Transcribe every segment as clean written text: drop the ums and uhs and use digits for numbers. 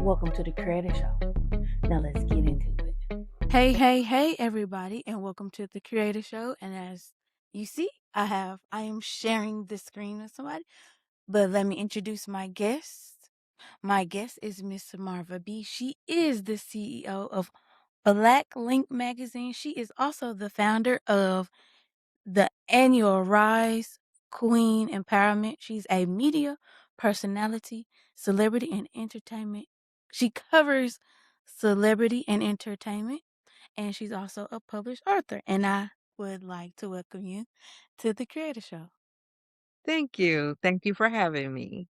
welcome to the Creator Show. Now let's get into it. Hey, everybody, and welcome to the Creator Show. And as you see, I am sharing the screen with somebody. But let me introduce my guest. My guest is Miss Marva B. She is the CEO of Black Link Magazine. She is also the founder of the annual Rise Queen Empowerment. She's a media personality, celebrity, and entertainment. She covers celebrity and entertainment, and she's also a published author. And I would like to welcome you to the Creator Show. Thank you. Thank you for having me.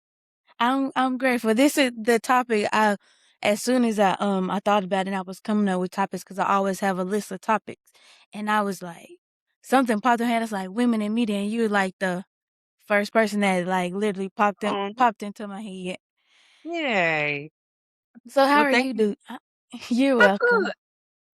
I'm grateful. This is the topic. As soon as I thought about it, I was coming up with topics because I always have a list of topics, and I was like, something popped in my head. It's like women in media, and you're like the first person that like literally Oh, popped into my head. yay. So how Well, are thank you you. do? You're I'm good. welcome.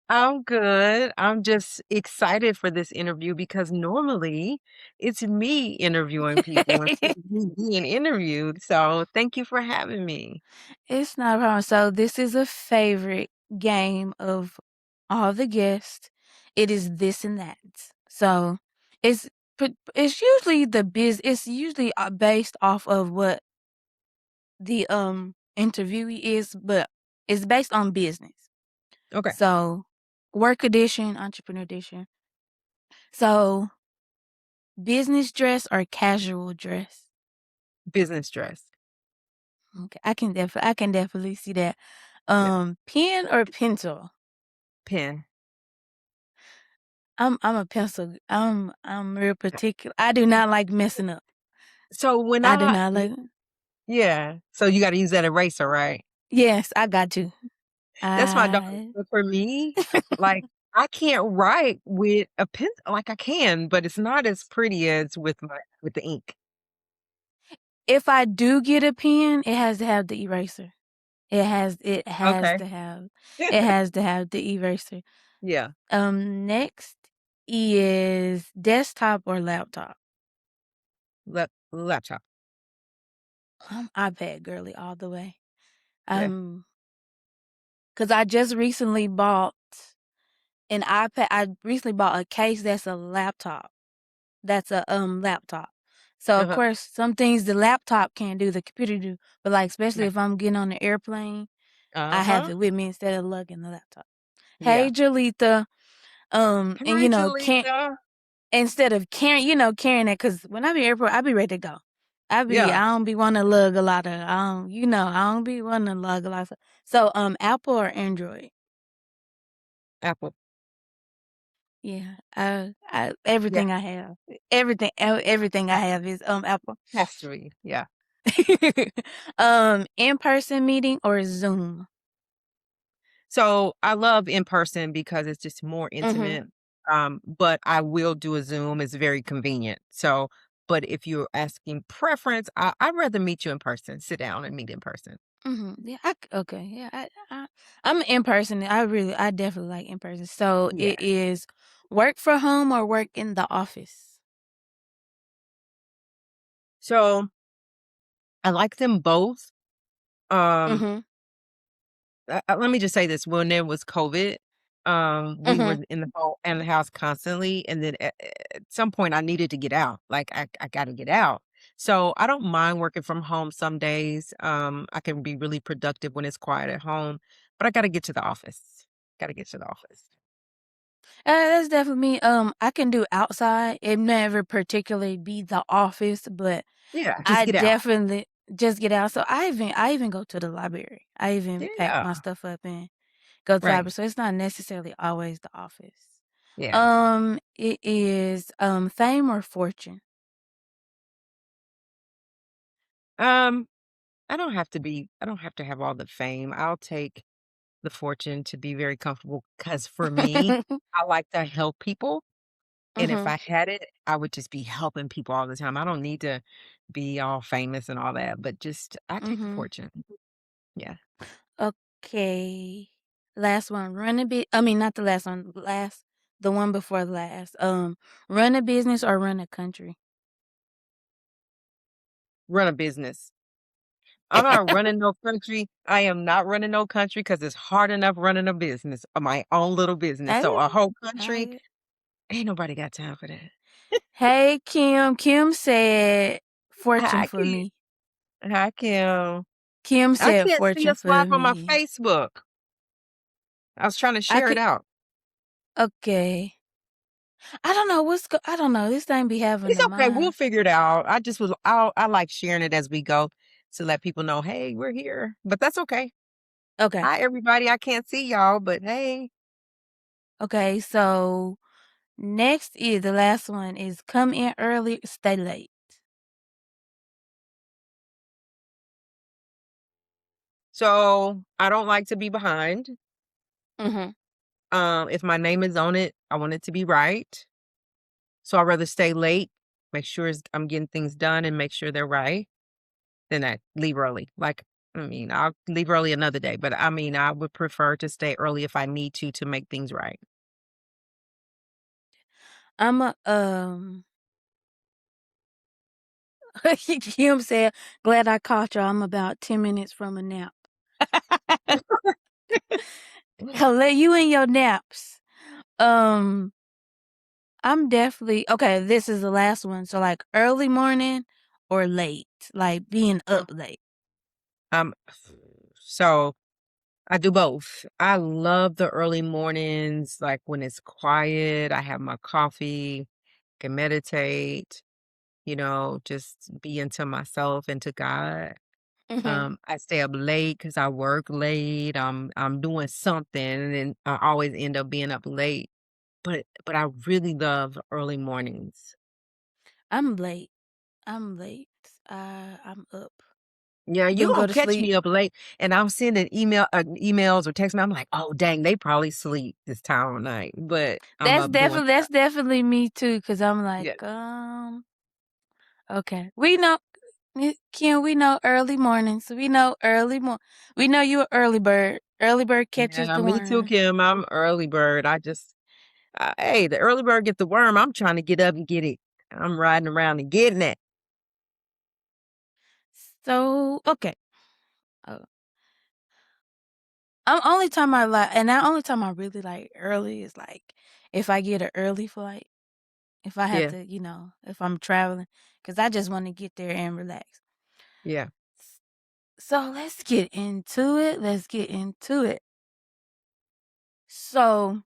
I'm good. I'm just excited for this interview because normally it's me interviewing people instead of me being interviewed. So thank you for having me. It's not a problem. So this is a favorite game of all the guests. It is this and that. So it's it's usually it's usually based off of what the interviewee is, but it's based on business. Okay. So work edition, entrepreneur edition. So business dress or casual dress. Business dress. Okay, I can definitely see that. Yeah. Pen or pencil? Pen. I'm a pencil. I'm real particular. I do not like messing up. So when I do not like. yeah. So you got to use that eraser, right? Yes, I got you. That's my daughter. I But for me, like, I can't write with a pen like, I can, but it's not as pretty as with the ink. If I do get a pen, it has to have the eraser. It has Okay. to have it has to have the eraser. Yeah, Next is desktop or laptop. laptop. I'm iPad girly all the way. Yeah. Cause I just recently bought an iPad. I recently bought a case that's a laptop. That's a laptop. So of Uh-huh. course some things the laptop can't do, the computer do. But like especially Yeah. if I'm getting on the airplane, I have Uh-huh. it with me instead of lugging the laptop. Hey Yeah. Jolita. And Hi, Jalisa. instead of carrying it, cause when I be at the airport, I be ready to go. Yeah, I don't be wanting to lug a lot of, I don't be wanting to lug a lot of stuff. So, Apple or Android? Apple. Yeah, Yeah, everything I have, everything I have is, Apple. has to be. Yeah. In-person meeting or Zoom? So, I love in person because it's just more Mhm. intimate, but I will do a Zoom, it's very convenient. So but if you're asking preference, I'd rather meet you in person, sit down and meet in person. Mhm. Yeah, okay. Yeah, I'm in person. I definitely like in person. So Yeah. it is work from home or work in the office. So, I like them both. Um Mhm. let me just say this, when there was COVID, we were Mhm. in the house constantly, and then at some point, I needed to get out, like, I gotta get out. So, I don't mind working from home some days, I can be really productive when it's quiet at home, but I gotta get to the office. Gotta get to the office. That's definitely me. I can do outside. It never particularly be the office, but Yeah, just I get out. definitely just get out. So I even go to the library. I even pack Yeah, my stuff up and go to the library. right. So it's not necessarily always the office. Yeah. It is fame or fortune. Um, I don't have to have all the fame, I'll take the fortune to be very comfortable. Cause for me, I like to help people. And if Mhm. I had it, I would just be helping people all the time. I don't need to be all famous and all that, but just I take the Mhm. fortune. Yeah. Okay. Last one. Run a bit. I mean, not the last one. The one before last. Run a business or run a country. Run a business. I'm not running no country. I am not running no country because it's hard enough running a business, my own little business. So I, a whole country, I, ain't nobody got time for that. hey, Kim. Kim said fortune I for can't. me. I can't. Kim I said can't see fortune us live for on my me. Facebook. I was trying to I share it could, out. okay. I don't know I don't know. This thing be having It's a okay. We'll mind. figure it out. I like sharing it as we go to let people know, hey, we're here. But that's okay. Okay. Hi, everybody. I can't see y'all, but hey. Okay. So next is the last one is come in early, stay late. So I don't like to be behind. Mm-hmm. If my name is on it, I want it to be right. So I'd rather stay late, make sure I'm getting things done and make sure they're right than I leave early. Like, I mean, I'll leave early another day, but I mean, I would prefer to stay early if I need to make things right. I'm a Kim said, glad I caught y'all. I'm about 10 minutes from a nap. Let you in your naps. Um, I'm definitely okay. This is the last one. So like early morning or late, like being up Oh, late. Um, so I do both. I love the early mornings, like when it's quiet, I have my coffee, can meditate, just be into myself and to God. Hmm. I stay up late because I work late. I'm doing something, and then I always end up being up late. But I really love early mornings. I'm late. I'm late. I'm up. Yeah, you Then go don't to catch sleep. me up late, and I'm sending emails or text me. I'm like, oh dang, they probably sleep this time of night, but I'm up doing That's stuff. definitely me too. Cause I'm like, Yeah, okay. We know, Kim. We know early mornings. We know you a early bird. Early bird catches yeah, the me too, worm. Kim. I'm early bird. Hey, the early bird get the worm. I'm trying to get up and get it. I'm riding around and getting it. So okay. Uh, only time I like, and the only time I really like early is like if I get an early flight. If I have Yeah, to, if I'm traveling, because I just want to get there and relax. yeah, So let's get into it. Let's get into it. So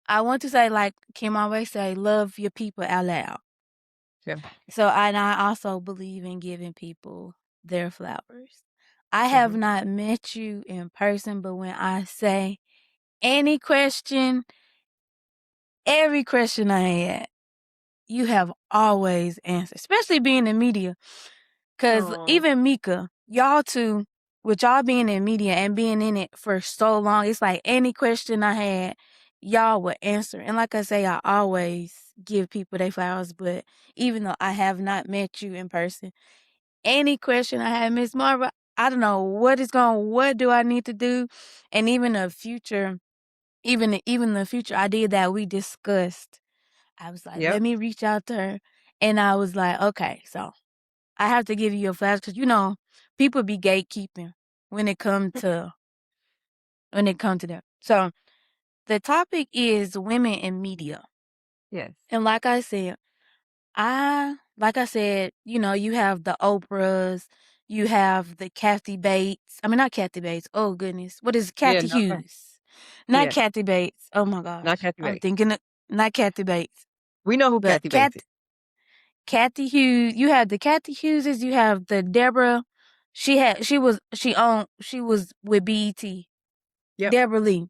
I want to say, like Kim always say, love your people out loud. yeah. So and I also believe in giving people their flowers. I have Mhm. not met you in person, but when I say any question, every question I had, you have always answered, especially being in media. Because Aw. even Mika, y'all two, with y'all being in media and being in it for so long, it's like any question I had, y'all would answer. And like I say, I always give people their flowers, but even though I have not met you in person, any question I had, Miss Marva, I don't know what do I need to do? And even the future idea that we discussed, I was like, Yep. let me reach out to her. And I was like, okay, so I have to give you a flash because people be gatekeeping when it come to that. So the topic is women in media, Yes. and like I said, you have the Oprahs, you have the Kathy Bates. I mean, not Kathy Bates. Oh goodness, what is it? Yeah, Kathy no, Hughes? Not yeah, Kathy Bates. Oh my not gosh, Kathy I'm Bates. thinking not Kathy Bates, We know who but Kathy Bates is. Kathy Hughes. You have the Kathy Hugheses. You have the Deborah. She was with BET. Yep, Deborah Lee,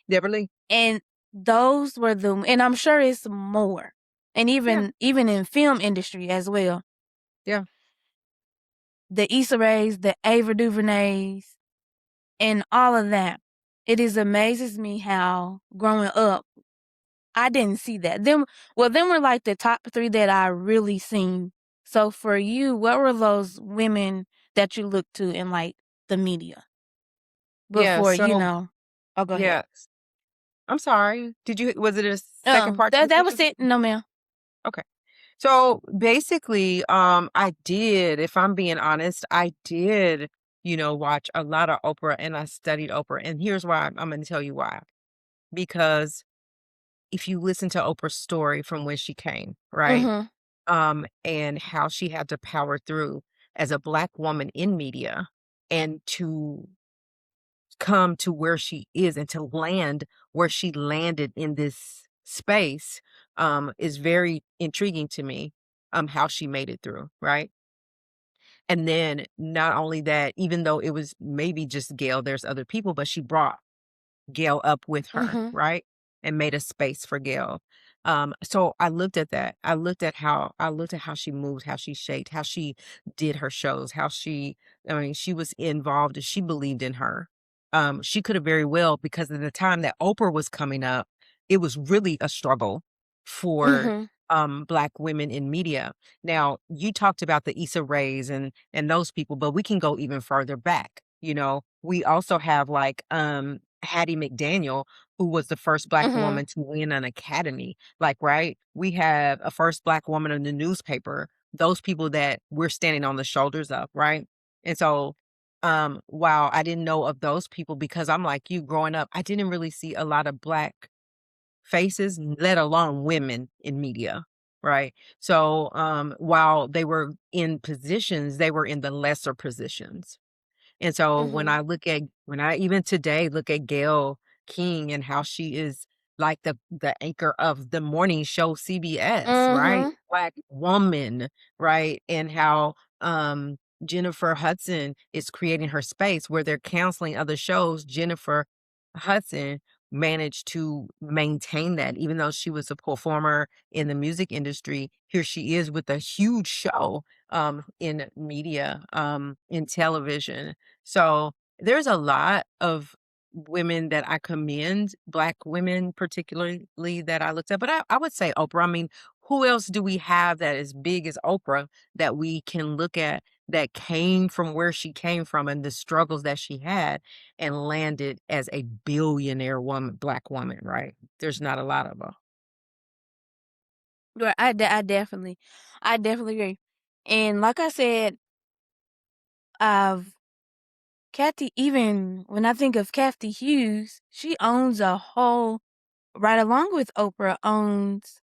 Deborah Lee. and those were and I'm sure it's more, and Yeah, even in film industry as well. yeah, The Issa Raes, the Ava DuVernays, and all of that. It is amazes me how growing up I didn't see that. Them were like the top three that I really seen. So for you, what were those women that you looked to in like the media yeah. before, Oh, go ahead. Yeah. I'm sorry. Was it a second part to the That was question? it. No, ma'am. Okay. So basically, I did, if I'm being honest, I did, watch a lot of Oprah and I studied Oprah. And here's why I'm going to tell you why. Because if you listen to Oprah's story from when she came, right? Mhm. And how she had to power through as a Black woman in media and to come to where she is and to land where she landed in this space is very intriguing to me, how she made it through, right? And then not only that, even though it was maybe just Gail, there's other people, but she brought Gail up with her, Mhm. right? And made a space for Gail. So I looked at that. I looked at how she moved, how she shaped, how she did her shows, I mean, she was involved and she believed in her. She could have very well, because at the time that Oprah was coming up, it was really a struggle for Mhm. Black women in media. Now, you talked about the Issa Raes and those people, but we can go even further back. We also have like Hattie McDaniel, who was the first Black Mhm. woman to win an Academy. Like, right? We have a first Black woman in the newspaper, those people that we're standing on the shoulders of, right? And so, while I didn't know of those people because I'm like you growing up, I didn't really see a lot of Black faces, let alone women in media, right? So, while they were in positions, they were in the lesser positions. And so Mhm. when I even today look at Gayle King and how she is like the anchor of the morning show CBS, right? Mhm. Black woman, right? And how Jennifer Hudson is creating her space where they're canceling other shows. Jennifer Hudson managed to maintain that even though she was a performer in the music industry. Here she is with a huge show in media, in television. So there's a lot of women that I commend, Black women particularly, that I looked at. But I would say Oprah. I mean, who else do we have that is big as Oprah that we can look at that came from where she came from and the struggles that she had and landed as a billionaire woman, Black woman, right? There's not a lot of them. Right. I definitely agree. And like I said, I've Kathy. Even when I think of Kathy Hughes, she owns a whole, right along with Oprah, owns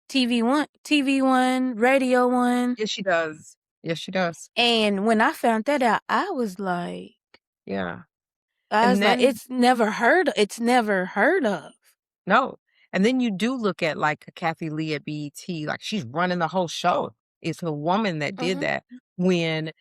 TV One, Radio One. Yes, she does. Yes, she does. And when I found that out, Yeah. I was And like, then it's never heard of. no. And then you do look at like Kathy Lee at BET, like she's running the whole show. It's a woman that did Mhm. that when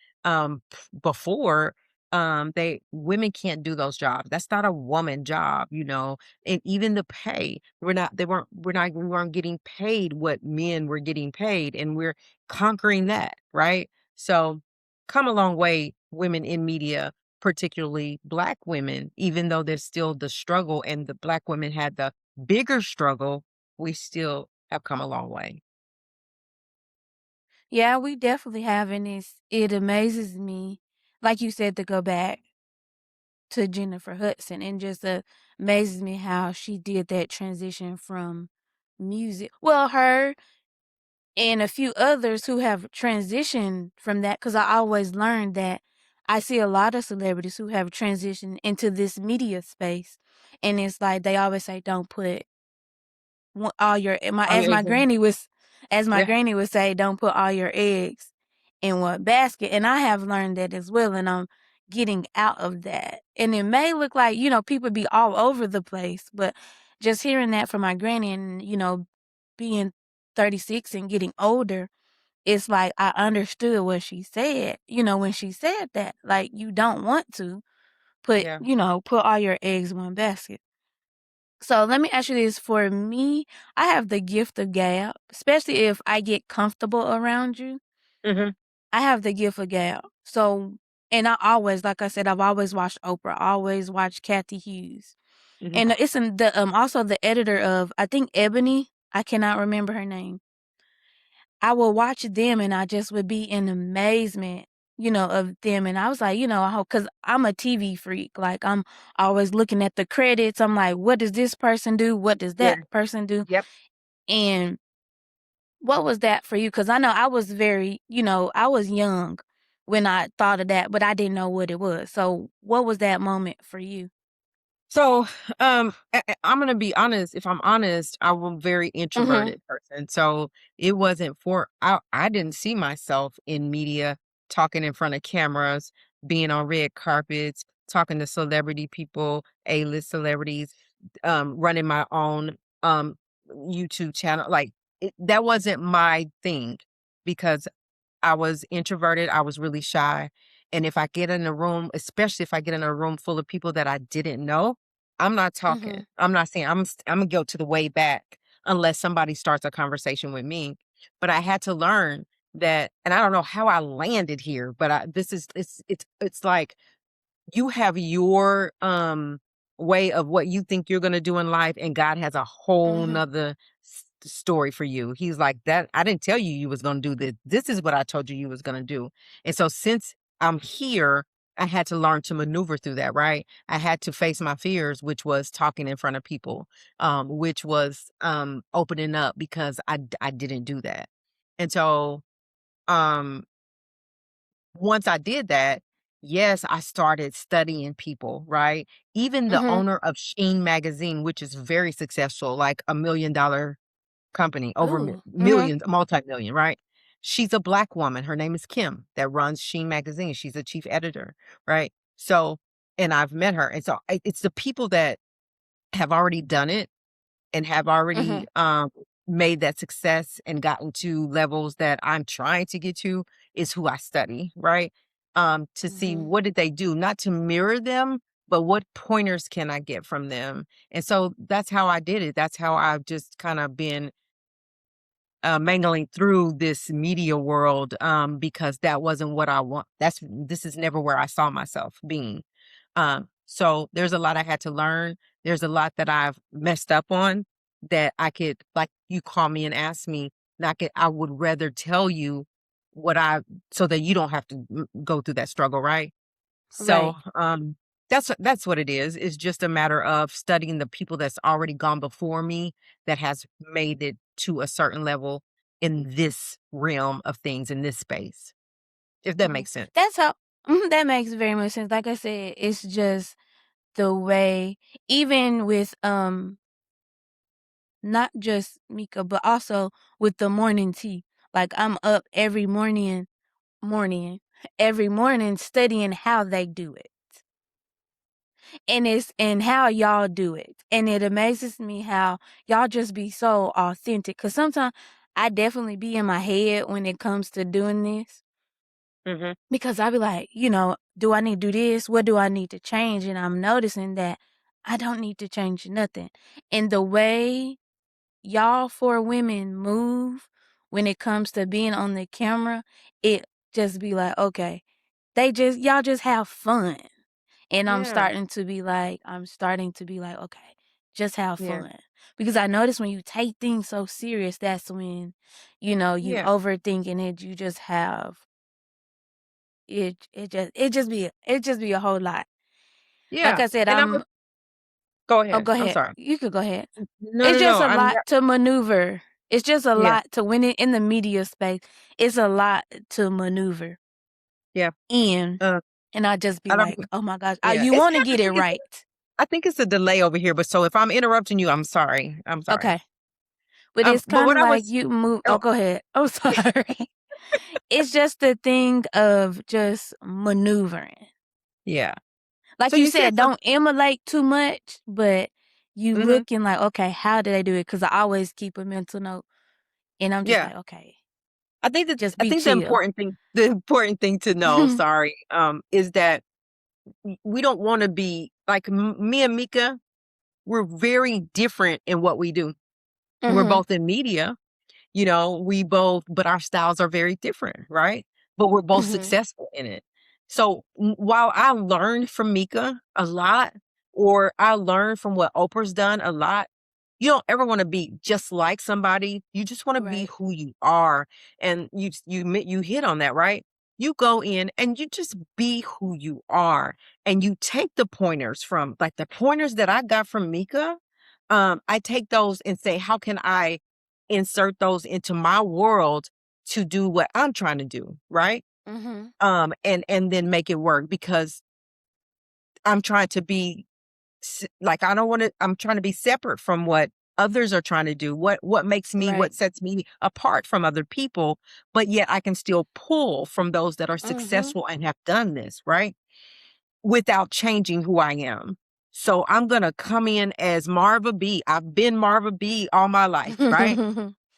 before they women can't do those jobs. That's not a woman job. And even the pay, we weren't getting paid what men were getting paid, and we're conquering that, right? So come a long way, women in media, particularly Black women, even though there's still the struggle and the Black women had the bigger struggle, we still have come a long way. Yeah, we definitely have, and it amazes me, like you said, to go back to Jennifer Hudson, and just amazes me how she did that transition from music. Well, her and a few others who have transitioned from that, because I always learned that I see a lot of celebrities who have transitioned into this media space, and it's like they always say, "Don't put all your," my Oh, yeah, exactly. as my Yeah. granny would say, "Don't put all your eggs in one basket." And I have learned that as well, and I'm getting out of that. And it may look like, people be all over the place, but just hearing that from my granny, and, being 36 and getting older, it's like I understood what she said, when she said that. Like, you don't want to Yeah. put all your eggs in one basket. So let me ask you this. For me, I have the gift of gab, especially if I get comfortable around you. Mhm, I have the gift of gab. So, and I always, like I said, I've always watched Oprah, always watched Kathy Hughes. mhm. And it's in the also the editor of, I think, Ebony. I cannot remember her name. I will watch them and I just would be in amazement, of them. And I was like, I hope, because I'm a TV freak. Like, I'm always looking at the credits. I'm like, what does this person do? What does Yeah. that person do? Yep. And What was that for you? Because I know I was very, I was young when I thought of that, but I didn't know what it was. So, what was that moment for you? So, I'm gonna be honest. If I'm honest, I'm a very Mhm. introverted person. So it wasn't for I didn't see myself in media, talking in front of cameras, being on red carpets, talking to celebrity people, A-list celebrities, running my own YouTube channel. Like that wasn't my thing because I was introverted, I was really shy, and if I get in a room, especially if I get in a room full of people that I didn't know, I'm not talking. Mhm. I'm not saying I'm gonna go to the way back unless somebody starts a conversation with me. But I had to learn that, and I don't know how I landed here, but this is it's like you have your way of what you think you're going to do in life, and God has a whole Mhm. nother story for you. He's like, that I didn't tell you you was going to do this is what I told you was going to do. And so since I'm here, I had to learn to maneuver through that, right? I had to face my fears, which was talking in front of people, which was opening up, because I didn't do that. And so um once I did that, yes, I started studying people, right? Even the Mhm. owner of Sheen magazine, which is very successful, like $1 million company, over Ooh. Mhm. millions, multi-million, right? She's a black woman. Her name is Kim, that runs Sheen magazine. She's a chief editor, right? So, and I've met her. And so it's the people that have already done it and have already Mhm. made that success and gotten to levels that I'm trying to get to, is who I study, right? To see Mhm. what did they do, not to mirror them, but what pointers can I get from them? And so that's how I did it. That's how I've just kind of been mangling through this media world, because that wasn't what I want. This is never where I saw myself being. So there's a lot I had to learn. There's a lot that I've messed up on that I could, like you call me and ask me, and I would rather tell you what so that you don't have to go through that struggle, right? So, Right. that's what it is. It's just a matter of studying the people that's already gone before me, that has made it to a certain level in this realm of things, in this space, if that Mhm. makes sense. That's how that makes very much sense. Like I said, it's just the way, even with not just Mika, but also with the morning tea. Like I'm up morning, every morning studying how they do it. And how y'all do it. And it amazes me how y'all just be so authentic. Cause sometimes I definitely be in my head when it comes to doing this. Mhm. Because I be like, do I need to do this? What do I need to change? And I'm noticing that I don't need to change nothing. And the way y'all four women move when it comes to being on the camera, it just be like, okay, y'all just have fun. And Yeah, I'm starting to be like, okay, just have yeah, fun. Because I notice when you take things so serious, that's when, you yeah, overthink and you just have it just be a whole lot. Like yeah, I said, and I would go oh, ahead, go I'm ahead. sorry. You could go ahead. No, It's no, just no, a lot to maneuver. It's just a yeah, lot to when it in the media space. It's a lot to maneuver yeah, in, uh, and I just be I don't like, oh my gosh, yeah, you it's want to not get it right. I think it's a delay over here, but so if I'm interrupting you, I'm sorry. Okay. But it's But kind what of I like was you move. Oh, oh, go ahead. I'm sorry. It's just the thing of just maneuvering. yeah. Like So you you said, said some don't emulate too much, but you mhm, looking like, okay, how did I do it? Because I always keep a mental note, and I'm just yeah. like, okay, just I be think chill. the important thing to know, sorry, is that we don't wanna be like me and Mika, we're very different in what we do. We're Mhm. both in media, we both, but our styles are very different, right? But we're both Mhm. successful in it. So while I learned from Mika a lot, or I learned from what Oprah's done a lot, you don't ever want to be just like somebody. You just want to be Right. who you are. And you hit on that, right? You go in and you just be who you are, and you take the pointers from, like, the pointers that I got from Mika. I take those and say, how can I insert those into my world to do what I'm trying to do, right? Mhm. And then make it work because I'm trying to be like I don't want to. I'm trying to be separate from what others are trying to do. What makes me, what Right. sets me apart from other people, but yet I can still pull from those that are Mhm. successful and have done this, right? Without changing who I am. So I'm gonna come in as Marva B. I've been Marva B all my life, right?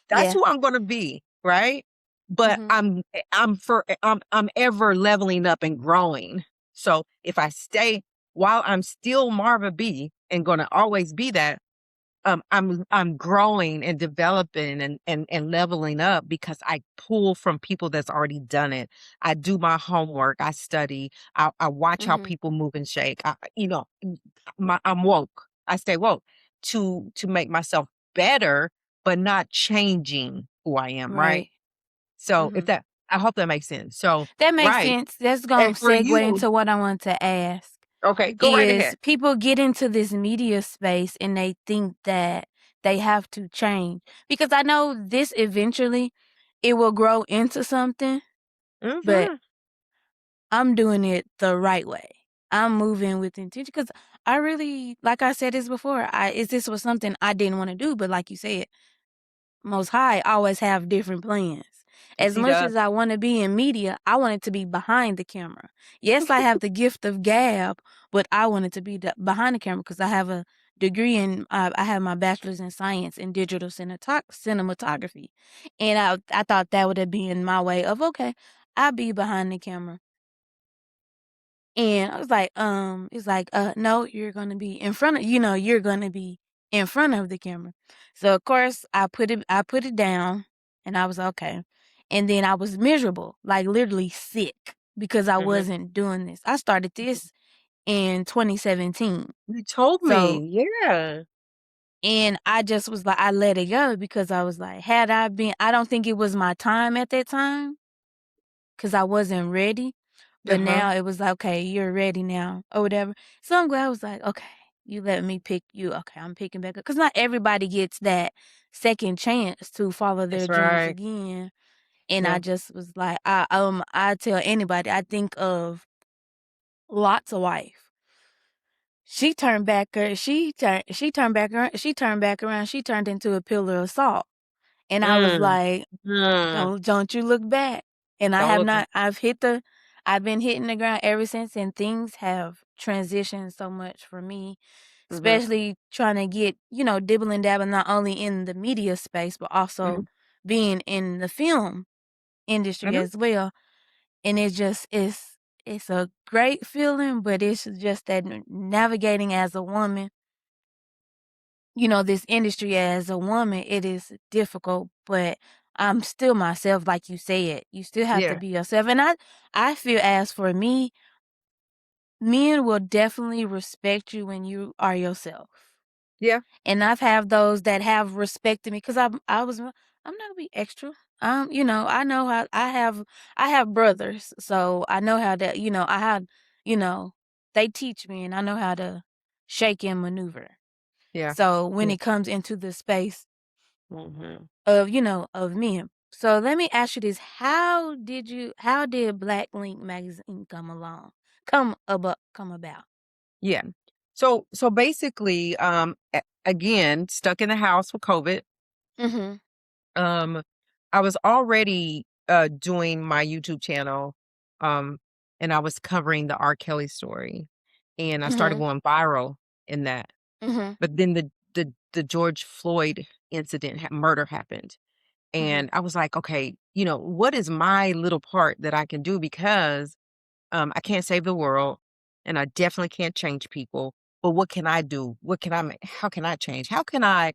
That's Yeah. who I'm gonna be, right? But Mhm. I'm ever leveling up and growing. So if I stay while I'm still Marva B and gonna always be that, I'm growing and developing and leveling up because I pull from people that's already done it. I do my homework, I study, I watch how Mhm. people move and shake. I'm woke. I stay woke to make myself better, but not changing who I am, right? Right. So if Mhm. that I hope that makes sense. So That makes right. sense. That's And gonna for segue you, into what I want to ask. okay, go right Is ahead. people get into this media space and they think that they have to change, because I know this eventually it will grow into something, but Mhm. I'm doing it the right way. I'm moving with intention because I really, like I said this before, this was something I didn't want to do, but like you said, most High always have different plans. Yes, As he much does. as I want to be in media, I want it to be behind the camera. Yes, I have the gift of gab, but I want it to be behind the camera because I have a degree in, I have my bachelor's in science in digital cinematography. And I thought that would have been my way of, okay, I'll be behind the camera. And I was like, it's like, no, you're gonna be in front of, you're gonna be in front of the camera. So of course I put it down and I was okay. And then I was miserable, like literally sick because I Mhm. wasn't doing this. I started this in 2017. You told So, me, yeah. and I just was like, I let it go because I was like, I don't think it was my time at that time 'cause I wasn't ready, but Uh-huh. now it was like, "Okay, you're ready now," or whatever. So I'm glad I was like, "Okay, you let me pick you. Okay, I'm picking back up," 'cause not everybody gets that second chance to follow their That's dreams right. again, and I Yeah. just was like, I tell anybody, I think of Lot's wife. She turned back around, she turned into a pillar of salt, and I was Mm. like, Mm. don't you look back. And I Don't have look back. not I've been hitting the ground ever since, and things have transitioned so much for me, Mhm. especially trying to get, dibbling dabbling not only in the media space, but also Mhm. being in the film industry Mhm. as well. And it's a great feeling, but it's just that navigating as a woman, this industry as a woman, it is difficult, but I'm still myself, like you said. You still have to Yeah. be yourself. And I feel as for me, men will definitely respect you when you are yourself. Yeah. And I've had those that have respected me because I'm not gonna be extra. I know how I have brothers, so I know how to, you know, they teach me and I know how to shake and maneuver. Yeah. So when Yeah. it comes into the space Mhm. of men. So let me ask you this. How did Black Link magazine come about? Yeah. So basically, again, stuck in the house with COVID. Mhm. Um, I was already doing my YouTube channel, um, and I was covering the R. Kelly story, and I started Mhm. going viral in that. Mhm. But then the George Floyd incident, murder happened, Mhm. and I was like, okay, what is my little part that I can do because I can't save the world, and I definitely can't change people. But what can I do? What can I make? How can I change? How can I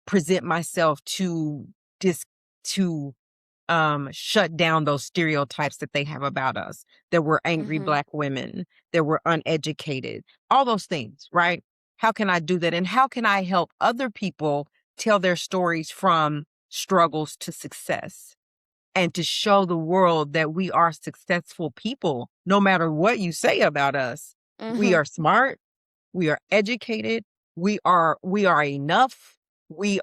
present myself to dis to shut down those stereotypes that they have about us? That we're angry Mhm. Black women, that we're uneducated, all those things, right? How can I do that? And how can I help other people tell their stories from struggles to success? And to show the world that we are successful people, no matter what you say about us. We Mhm. are smart, we are educated, we are enough, we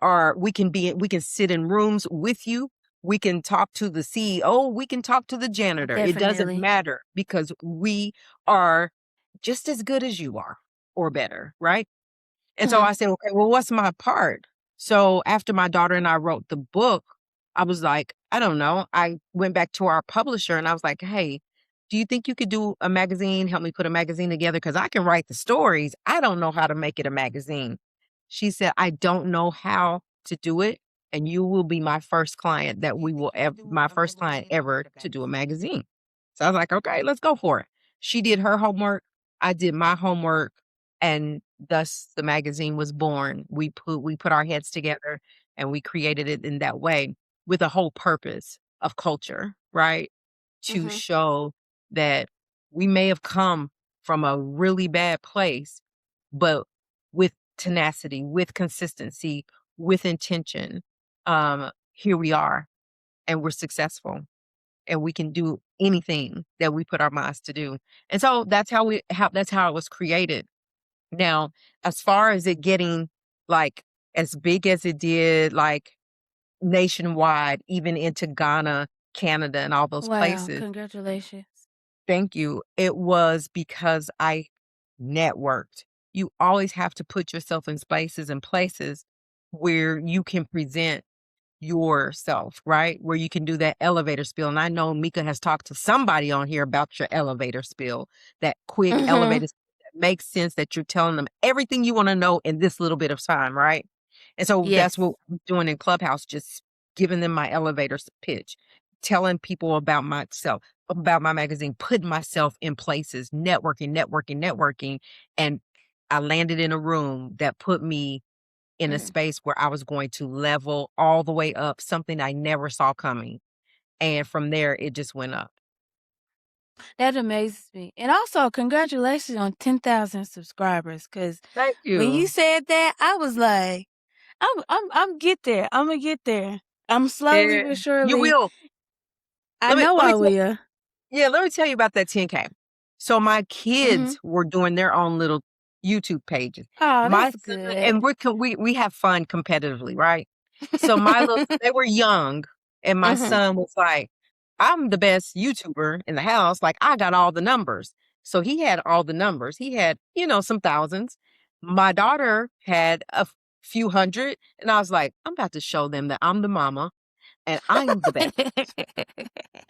can sit in rooms with you. We can talk to the CEO, we can talk to the janitor. It doesn't Definitely. matter because we are just as good as you are or better, right? And so Mhm. I said, okay, well, what's my part? So after my daughter and I wrote the book, I was like, I don't know. I went back to our publisher and I was like, hey, do you think you could do a magazine? Help me put a magazine together? Because I can write the stories. I don't know how to make it a magazine. She said, I don't know how to do it. And you will be my first client that we will ever, my first client ever to do a magazine. So I was like, okay, let's go for it. She did her homework. I did my homework. And thus the magazine was born. We put our heads together and we created it in that way with a whole purpose of culture, right? To Mhm. show that we may have come from a really bad place, but with tenacity, with consistency, with intention, here we are and we're successful and we can do anything that we put our minds to do. And so that's how it was created. Now, as far as it getting, like, as big as it did, like, nationwide, even into Ghana, Canada, and all those Wow, places, congratulations. thank you, it was because I networked. You always have to put yourself in spaces and places where you can present yourself, right? Where you can do that elevator spiel. And I know Mika has talked to somebody on here about your elevator spiel, that quick Mhm. elevator spiel that makes sense that you're telling them everything you want to know in this little bit of time, right? And so that's Yes. what I'm doing in Clubhouse, just giving them my pitch, telling people about myself, about my magazine, putting myself in places, networking, networking, networking. And I landed in a room that put me in a Mhm. space where I was going to level all the way up, something I never saw coming. And from there, it just went up. That amazes me. And also, congratulations on 10,000 subscribers. Cause Thank when you you. said that, I was like, I'm get there. Imma get there. I'm slowly Yeah, but you surely will. I know Let me I tell will. Yeah, let me tell you about that 10K. So my Mhm. kids were doing their own little YouTube pages. Oh, My that's son good. and we have fun competitively, right? So they were young, and my Mhm. son was like, "I'm the best YouTuber in the house. Like, I got all the numbers." So he had all the numbers. He had, some thousands. My daughter had few hundred, and I was like, "I'm about to show them that I'm the mama and I'm the best."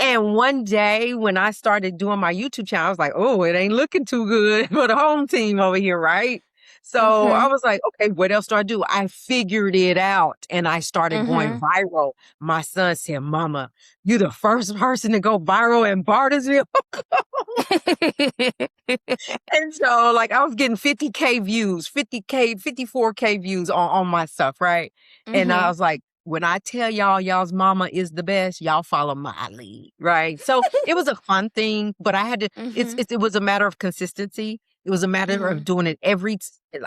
And one day when I started doing my YouTube channel, I was like, "Oh, it ain't looking too good for the home team over here, right?" So I Mhm. was like, "Okay, what else do I do?" I figured it out and I started going Mhm. viral. My son said, "Mama, you the first person to go viral in Bartlesville." And so, like, I was getting 50K views, 50K, 54K views on my stuff, right? And I Mhm. was like, when I tell y'all, y'all's mama is the best, y'all follow my lead, right? So it was a fun thing, but I had to, Mhm. it was a matter of consistency. It was a matter of Mhm. doing it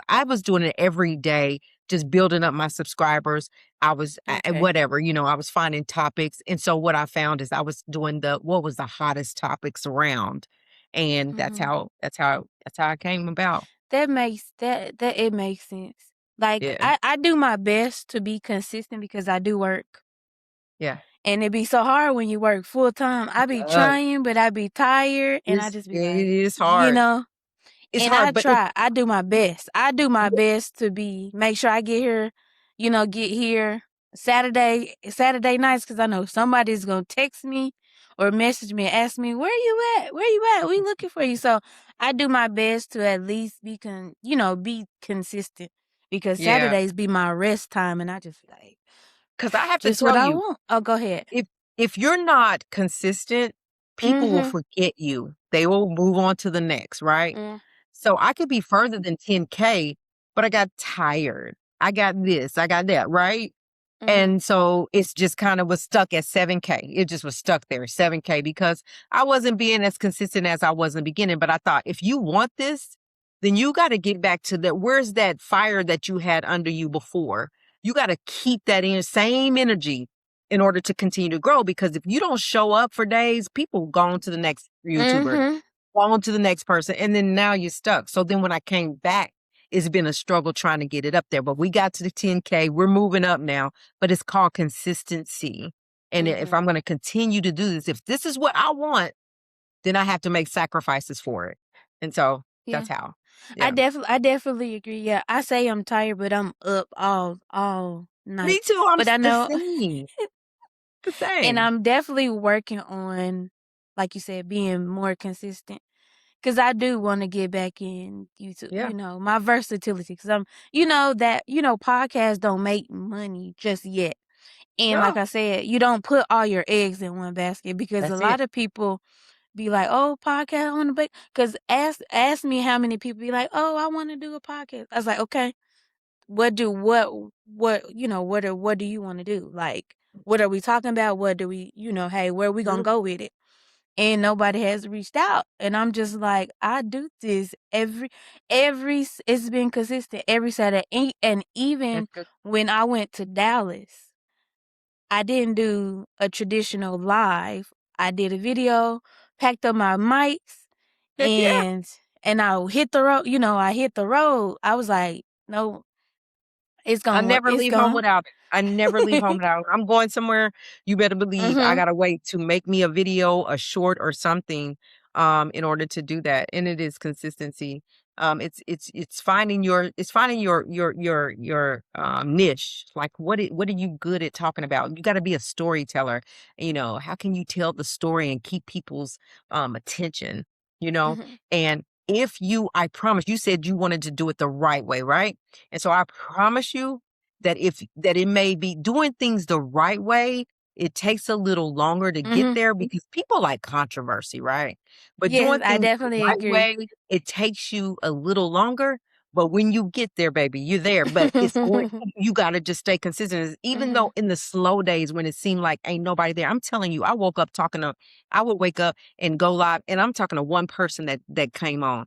I was doing it every day, just building up my subscribers. Okay. Whatever, I was finding topics. And so what I found is I was doing what was the hottest topics around. And Mhm. that's how it came about. That it makes sense. Like, Yeah, I do my best to be consistent because I do work, yeah. and it be so hard when you work full time. I be Uh, trying, but I be tired, and I just be it like, is you hard. know? It's And I hard, but it try. I do my best. I do my best to make sure I get here, get here Saturday nights because I know somebody's gonna text me or message me and ask me, "Where you at? Where you at? We looking for you." So I do my best to at least be consistent because yeah, Saturdays be my rest time, and I just be like, because I have to just what tell I you, want. Oh, go ahead. if you're not consistent, people will Mhm. forget you. They will move on to the next, right? Mm, So I could be further than 10K, but I got tired. I got this, I got that, right? mhm. And so it's just kind of was stuck at 7K. It just was stuck there, 7K, because I wasn't being as consistent as I was in the beginning. But I thought, if you want this, then you got to get back to that. Where's that fire that you had under you before? You got to keep that same energy in order to continue to grow. Because if you don't show up for days, people go on to the next YouTuber, Mhm. go on to the next person, and then now you're stuck. So then when I came back it's been a struggle trying to get it up there. But we got to the 10K. We're moving up now, but it's called consistency. And if I'm Mhm. going to continue to do this, if this is what I want, then I have to make sacrifices for it. And so Yeah. that's how. I Yeah. definitely agree. Yeah. I say I'm tired, but I'm up all Me night. too. I'm But I the know same. The and same. I'm definitely working on, like you said, being more consistent. Cause I do want to get back in YouTube, Yeah. my versatility. Cause I'm, podcasts don't make money just yet. And like No, I said, you don't put all your eggs in one basket because a that's it. lot of people be like, "Oh, podcast on the back." Cause ask me how many people be like, "Oh, I want to do a podcast." I was like, "Okay, what do you want to do? Like, what are we talking about? What do we, hey, where are we gonna Mhm. go with it?" And nobody has reached out, and I'm just like, I do this it's been consistent every Saturday, and even That's good. when I went to Dallas, I didn't do a traditional live. I did a video, packed up my mics, Heck yeah. and I hit the road. I hit the road. I was like, no, it's I gonna work. never It's leave home gonna. without it. I never leave home without it. I'm going somewhere, you better believe I Mhm. gotta wait to make me a video, a short or something, in order to do that, and it is consistency. It's finding your niche. Like, what are you good at talking about? You gotta be a storyteller, how can you tell the story and keep people's, attention, you know? Mhm. And I promise you said you wanted to do it the right way, right? And so I promise you that it may be doing things the right way, it takes a little longer to get Mhm. there because people like controversy, right? But Yes, doing I things the definitely right agree. way, it takes you a little longer, but when you get there, baby, you're there. But you gotta just stay consistent. Even though Mhm. in the slow days when it seemed like ain't nobody there, I'm telling you, I would wake up and go live and I'm talking to one person that came on.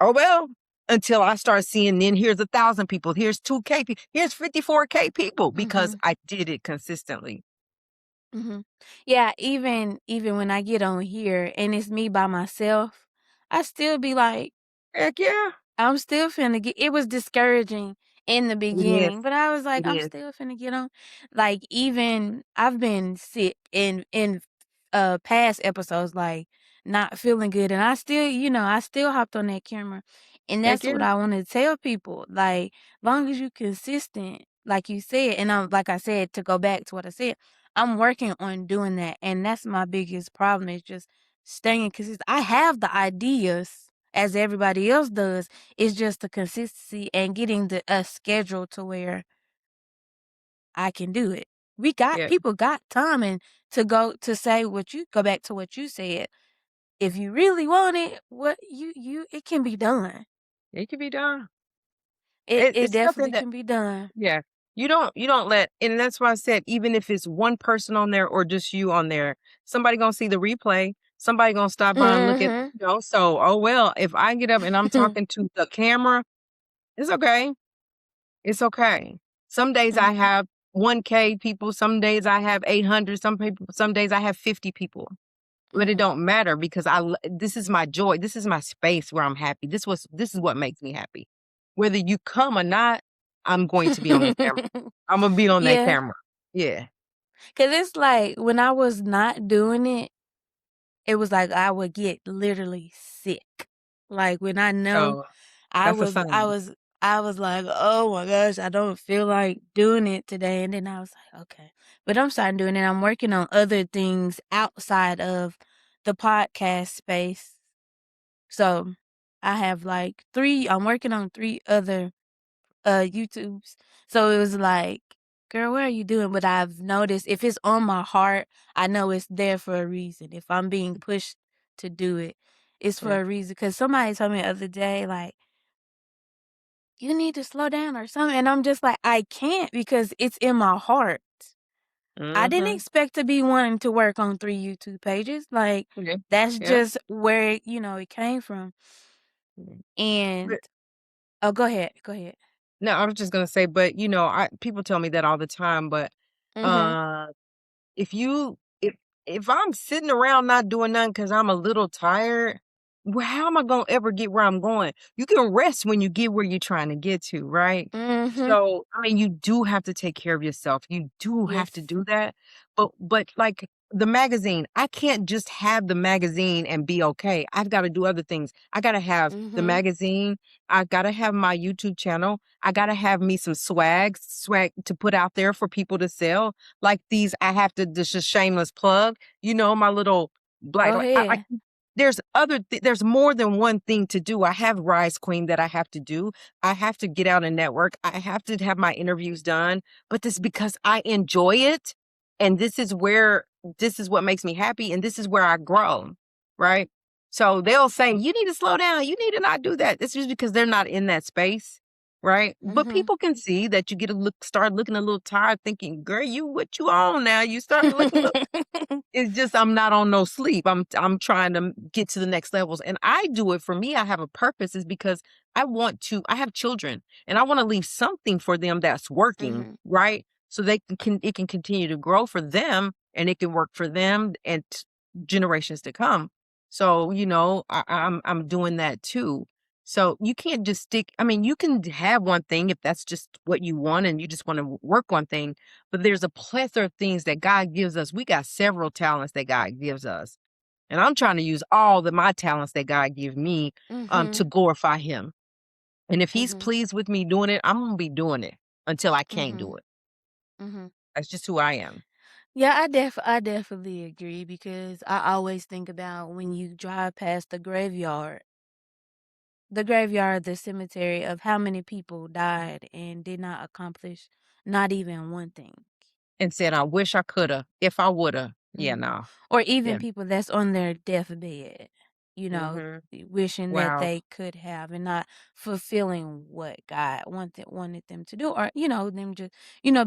Oh, well, until I start seeing then here's 1,000 people, here's 2K people, here's 54K people because Mhm. I did it consistently. Mhm. Yeah, even when I get on here and it's me by myself, I still be like, Heck yeah. I'm still finna get it was discouraging in the It is. beginning, but I was like, It I'm is. still finna get on. Like, even I've been sick in past episodes, like not feeling good. And I still hopped on that camera. And Heck that's what yeah. I want to tell people. Like, long as you consistent, like you said, and I'm like I said, to go back to what I said, I'm working on doing that. And that's my biggest problem is just staying consistent. I have the ideas as everybody else does. It's just the consistency and getting a schedule to where I can do it. We got Yeah. people got time and to say what you go back to what you said. If you really want it, what you it can be done. It can be done. It It's nothing definitely that can be done. yeah. You don't let and that's why I said even if it's one person on there or just you on there, somebody gonna see the replay. Somebody gonna stop by and look at, Mhm. so, oh well, if I get up and I'm talking to the camera, it's okay. It's okay. Some days I Mhm. have 1K people, some days I have 800, some days I have 50 people. But it Mhm. don't matter because this is my joy. This is my space where I'm happy. This is what makes me happy. Whether you come or not, I'm going to be on that camera. I'm gonna be on that Yeah, camera. Yeah. 'cause it's like when I was not doing it, it was like I would get literally sick. Like when I know So I that's a was I sign. was I was like, "Oh my gosh, I don't feel like doing it today." And then I was like, "Okay." But I'm starting doing it. I'm working on other things outside of the podcast space. So, I have like 3 I'm working on 3 other YouTubes. So it was like, "Girl, what are you doing?" But I've noticed if it's on my heart, I know it's there for a reason. If I'm being pushed to do it, it's for Yeah. a reason. Cause somebody told me the other day, like, "You need to slow down or something." And I'm just like, "I can't because it's in my heart." I didn't Mhm. expect to be wanting to work on 3 YouTube pages. Like, Yeah. that's Yeah. just where, it came from. Yeah. And But oh, go ahead. Go ahead. no, I was just gonna say, but I people tell me that all the time, but Mhm. uh if you if I'm sitting around not doing nothing because I'm a little tired, well, how am I gonna ever get where I'm going? You can rest when you get where you're trying to get to, right? Mhm. So, I mean, you do have to take care of yourself. You do have to Yes. do that. But like the magazine, I can't just have the magazine and be okay. I've got to do other things. I got to have the Mhm. magazine. I got to have my YouTube channel. I got to have me some swag to put out there for people to sell. Like these, I have to, this is a shameless plug, my little black, Go ahead. there's more than one thing to do. I have Rise Queen that I have to do. I have to get out and network. I have to have my interviews done, but this because I enjoy it. And this is what makes me happy. And this is where I grow. Right. So they'll say, you need to slow down. You need to not do that. It's just because they're not in that space. Right. But Mhm. people can see that you start looking a little tired, thinking, girl, what you on now? You starting to look a little it's just I'm not on no sleep. I'm trying to get to the next levels, and I do it for me. I have a purpose is because I have children and I want to leave something for them that's working, Mhm. right? So it can continue to grow for them and it can work for them and generations to come. So, I'm doing that too. So you can't just stick. I mean, you can have one thing if that's just what you want and you just want to work one thing, but there's a plethora of things that God gives us. We got several talents that God gives us. And I'm trying to use all my talents that God give me to Mhm. glorify him. And if he's Mhm. pleased with me doing it, I'm gonna be doing it until I can't do Mhm. it. Mhm. That's just who I am. Yeah, I definitely agree because I always think about when you drive past the graveyard, the cemetery of how many people died and did not accomplish not even one thing. And said, I wish I coulda, if I woulda. Yeah, Mhm. no. Or even Yeah. people that's on their deathbed, you know, Hmm. wishing that Wow. they could have and not fulfilling what God wanted them to do, or them just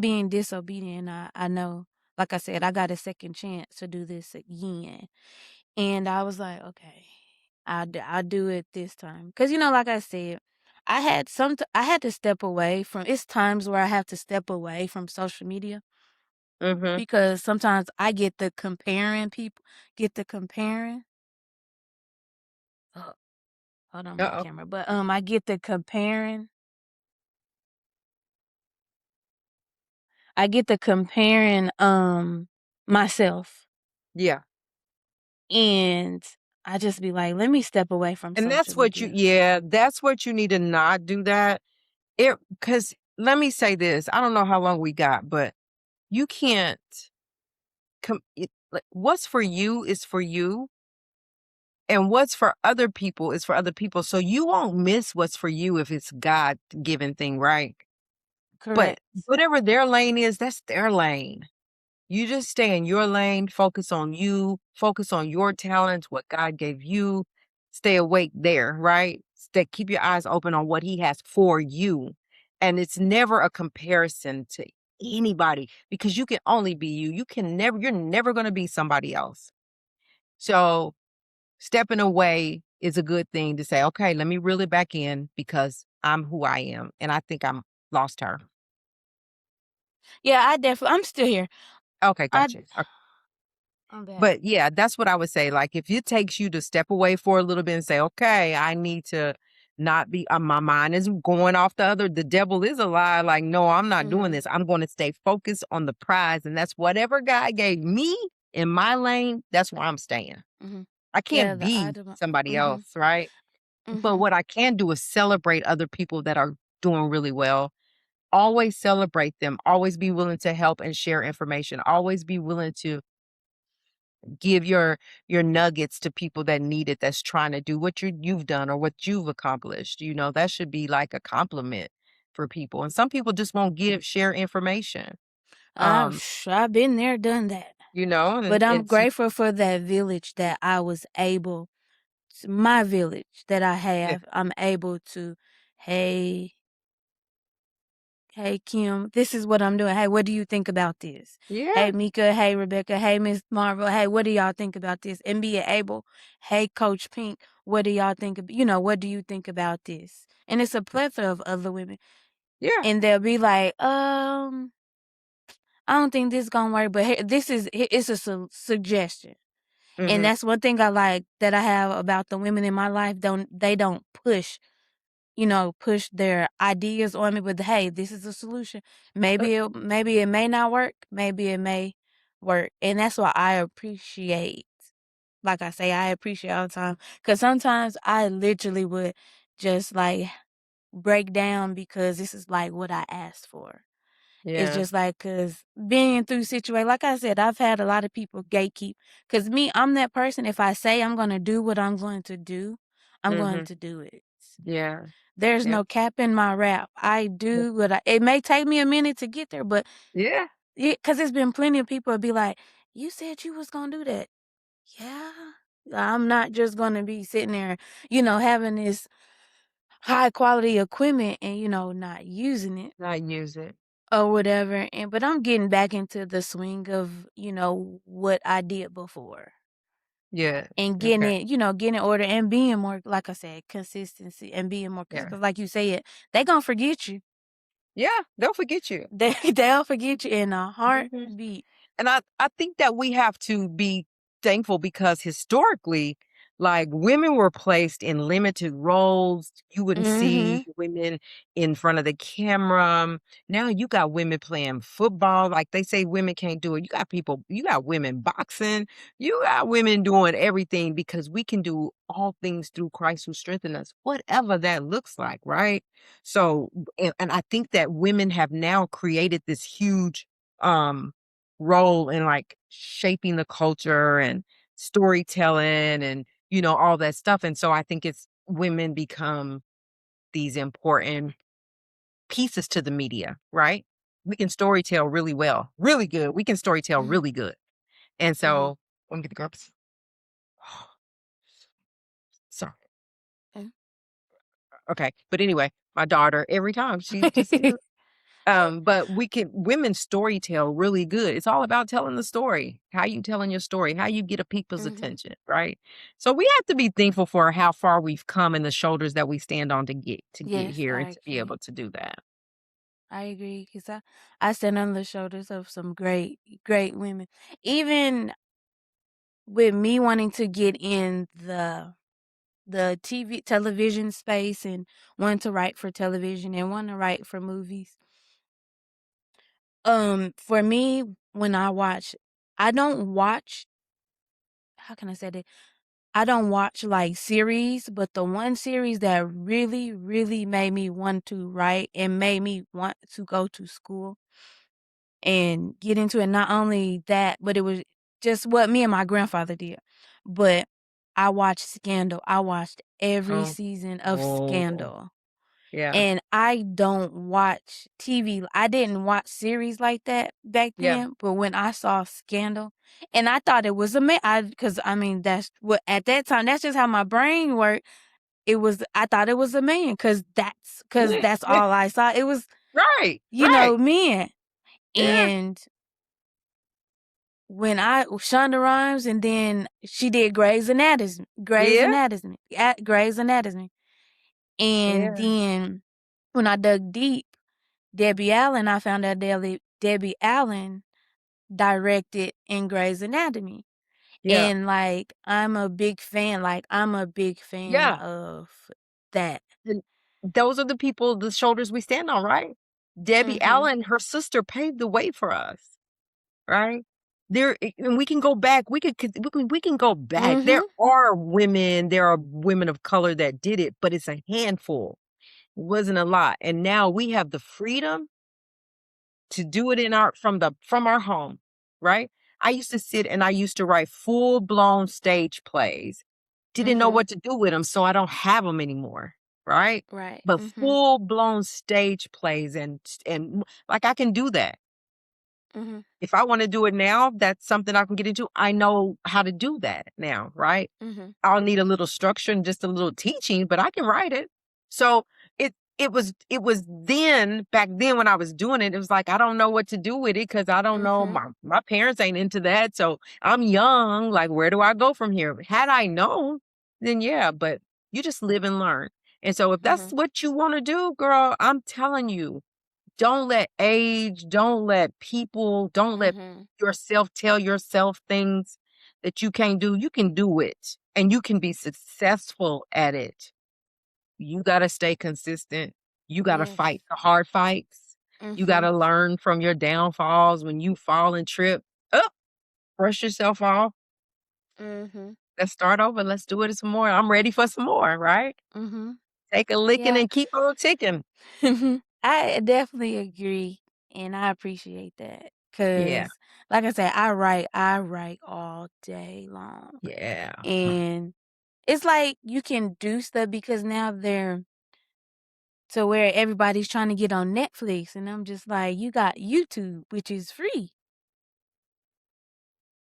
being disobedient. I know, like I said, I got a second chance to do this again, and I was like, okay, I'll do it this time, because like I said. I had to step away from. It's times where I have to step away from social media Hmm. because sometimes I get the comparing people, get the comparing. Oh, hold on my Uh-oh. camera, but I get the comparing. I get the comparing myself, Yeah. and I just be like, let me step away from And social media. that's what you need to not do that. Because let me say this. I don't know how long we got, but you can't like, what's for you is for you, and what's for other people is for other people. So you won't miss what's for you if it's God given thing, right? But Correct. whatever their lane is, that's their lane. You just stay in your lane, focus on you, focus on your talents, what God gave you. Stay awake there, right? Keep your eyes open on what He has for you. And it's never a comparison to anybody because you can only be you. You're never going to be somebody else. So stepping away is a good thing to say, okay, let me reel it back in because I'm who I am. And I think I'm lost her. Yeah, I'm still here. Okay, I gotcha. I'm back. But yeah, that's what I would say. Like if it takes you to step away for a little bit and say, okay, I need to not be my mind is going off the devil is a lie. Like, no, I'm not doing Mhm. this. I'm going to stay focused on the prize. And that's whatever God gave me in my lane, that's where I'm staying. Mhm. I Yeah, can't the be item. somebody Mhm. else, right? But Mhm. what I can do is celebrate other people that are doing really well. Always celebrate them. Always be willing to help and share information. Always be willing to give your nuggets to people that need it, that's trying to do what you've done or what you've accomplished. That should be like a compliment for people. And some people just won't share information. Um, I've been there, done that. and But I'm it's grateful for that village that I was able my village that I yeah, have, I'm able to, hey, hey Kim, this is what I'm doing. Hey, what do you think about this? yeah, Hey Mika, hey Rebecca, hey Miss Marvel, hey, what do y'all think about this? And being able, hey Coach Pink, what do y'all think what do you think about this? And it's a plethora of other women. yeah, And they'll be like, I don't think this gonna work, but hey, it's a suggestion. And Mhm. that's one thing I like that I have about the women in my life. They don't push, push their ideas on me, but hey, this is a solution. Maybe it may not work, maybe it may work. And that's why I appreciate, like I say, I appreciate all the time. Cause sometimes I literally would just like break down because this is like what I asked for. It's Yeah. just like, cause being through situations, like I said, I've had a lot of people gatekeep. Cause me, I'm that person. If I say I'm going to do what I'm going to do, I'm going Mhm. to do it. Yeah. There's Yeah. no cap in my rap. I Yeah. do it may take me a minute to get there, but Yeah. cause there's been plenty of people that be like, you said you was going to do that. Yeah. I'm not just going to be sitting there, having this high quality equipment and, not using it Not use it. or whatever. But I'm getting back into the swing of, what I did before Yes. and Okay. getting in order and being more, like I said, consistency and being more, Yeah. because like you said, they gonna forget you. Yeah, they'll forget you. They'll forget you in a Mhm. heartbeat. And I think that we have to be thankful because historically, like women were placed in limited roles. You wouldn't see Mhm. women in front of the camera. Now you got women playing football. Like they say women can't do it. You got women boxing. You got women doing everything because we can do all things through Christ who strengthens us, whatever that looks like, right? So, and I think that women have now created this huge um role in like shaping the culture and storytelling and all that stuff. And so I think it's women become these important pieces to the media, right? We can storytell really well, really good. We can storytell Mhm. really good. And Mhm. so let me get the grubs. Sorry. Okay. Okay. But anyway, my daughter, every time she just but we can women storytell really good. It's all about telling the story. How you telling your story, how you get a people's Mhm. attention, right? So we have to be thankful for how far we've come and the shoulders that we stand on to get Yes, here I and to be agree. able to do that. I agree because I stand on the shoulders of some great, great women. Even with me wanting to get in the television space and wanting to write for television and wanting to write for movies. For me, when I don't watch, how can I say that? I don't watch like series, but the one series that really, really made me want to write and made me want to go to school and get into it. Not only that, but it was just what me and my grandfather did. But I watched Scandal. I watched every Oh, season of oh, Scandal. yeah, And I don't watch TV. I didn't watch series like that back yeah. then, but when I saw Scandal, and I thought it was a man, because I mean that's what at that time that's just how my brain worked. I thought it was a man because that's all I saw. It was Right, right. men. Yeah, And when I Shonda Rhimes, and then she did yeah, Grey's Anatomy, and yeah, then when I dug deep, Debbie Allen, I found out Debbie Allen directed in Grey's Anatomy, yeah. and like I'm a big fan Yeah. of that. And those are the people, the shoulders we stand on, right? Debbie Mhm. Allen, her sister paved the way for us. Right? And we can go back. We can go back. Mhm. There are women of color that did it, but it's a handful. It wasn't a lot. And now we have the freedom to do it from our home, right? I used to sit and I used to write full-blown stage plays. Didn't know Mhm. what to do with them, so I don't have them anymore, right? Right. But Mhm. full-blown stage plays and like I can do that. Mhm. If I wanna do it now, that's something I can get into. I know how to do that now, right? Mhm. I'll need a little structure and just a little teaching, but I can write it. So it was then back then when I was doing it, it was like I don't know what to do with it because I don't know Mhm. my parents ain't into that. So I'm young. Like, where do I go from here? Had I known, then yeah, but you just live and learn. And so if that's Mhm. what you want to do, girl, I'm telling you, don't let age, don't let people, don't let Mhm. yourself tell yourself things. that you can't do, you can do it and you can be successful at it. You got to stay consistent. You got to Yes. fight the hard fights. You got Mhm. to learn from your downfalls when you fall and trip. Up, brush yourself off. Mhm. Let's start over. Let's do it some more. I'm ready for some more, right? Mhm. Take a licking Yeah. and keep on ticking. I definitely agree, and I appreciate that Yeah. because, like I said, I write all day long, Yeah. and it's like you can do stuff because now they're to where everybody's trying to get on Netflix, and I'm just like, you got YouTube, which is free.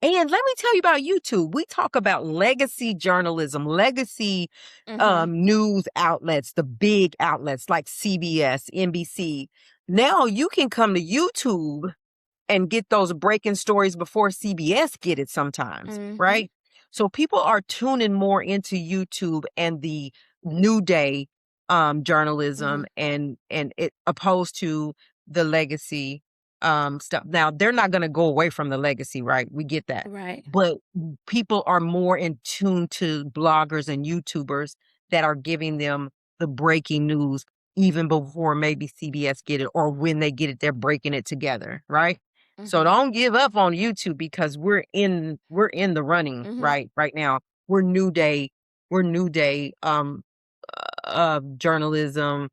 And let me tell you about YouTube. We talk about legacy journalism, legacy Mhm. news outlets, the big outlets like CBS, NBC. Now you can come to YouTube and get those breaking stories before CBS get it sometimes, Mhm. right? So people are tuning more into YouTube and the new day journalism Mhm. and it opposed to the legacy stuff. Now they're not going to go away from the legacy, right? We get that. Right. But people are more in tune to bloggers and YouTubers that are giving them the breaking news even before maybe CBS get it or when they get it, they're breaking it together, right? So Mhm. don't give up on YouTube because we're in the running Mhm. right now. We're new day journalism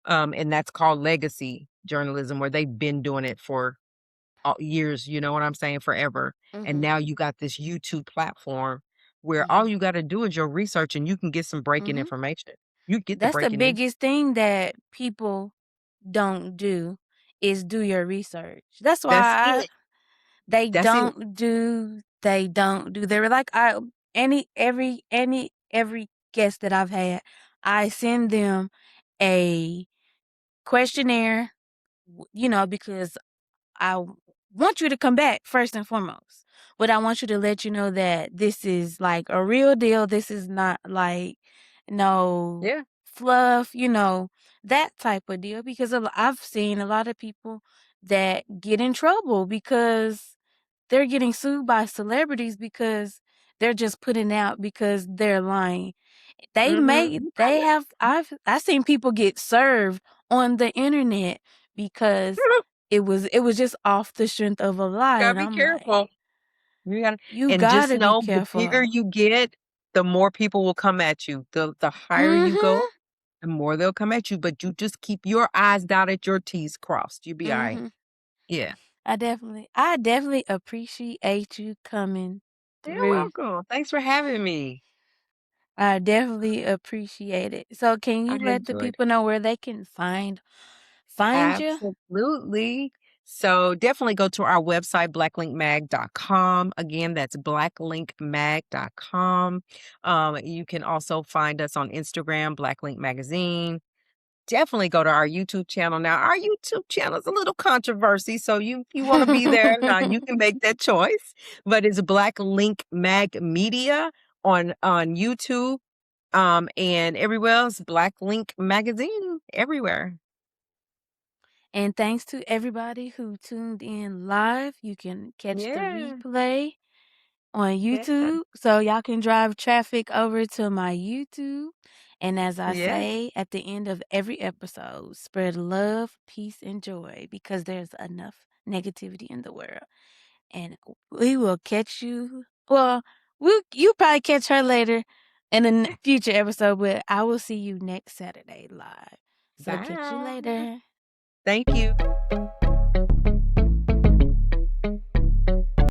and that's called legacy journalism where they've been doing it for years, you know what I'm saying, forever. And Mhm. now you got this YouTube platform where all Mhm. you got to do is your research and you can get some breaking Mhm. information. You get the That's the breaking news. biggest thing that people don't do is do your research. That's That's why it. they That's it. don't do. They were like every guest that I've had, I send them a questionnaire, because want you to come back first and foremost. But I want you to let you know that this is like a real deal. This is not like no Yeah. fluff, that type of deal. Because I've seen a lot of people that get in trouble because they're getting sued by celebrities because they're just putting out because they're lying. Mhm. I've seen people get served on the internet because it was just off the strength of a lie, Gotta and be I'm like, careful. You gotta "You and just gotta be know the bigger careful." you get, the more people will come at you. The higher you go, Mhm. the more they'll come at you, but you just keep your I's dotted, your T's crossed. You'll be alright. Mhm. Yeah. I definitely appreciate you coming You're through. welcome. Thanks for having me. I definitely appreciate it. So can I you let the enjoyed it. people know where they can find you? Absolutely. So definitely go to our website, blacklinkmag.com. Again, that's blacklinkmag.com. You can also find us on Instagram, Blacklink Magazine. Definitely go to our YouTube channel. Now, our YouTube channel is a little controversy, so you want to be there. Now you can make that choice, but it's Black Link Mag Media on YouTube, and everywhere else, Black Link Magazine everywhere. And thanks to everybody who tuned in live. You can catch the Yeah, replay on yeah, YouTube. So y'all can drive traffic over to my YouTube. And as I yeah. say at the end of every episode, spread love, peace, and joy because there's enough negativity in the world. And we will catch you. Well, you probably catch her later in a future episode, but I will see you next Saturday live. So catch you Bye. later. Thank you.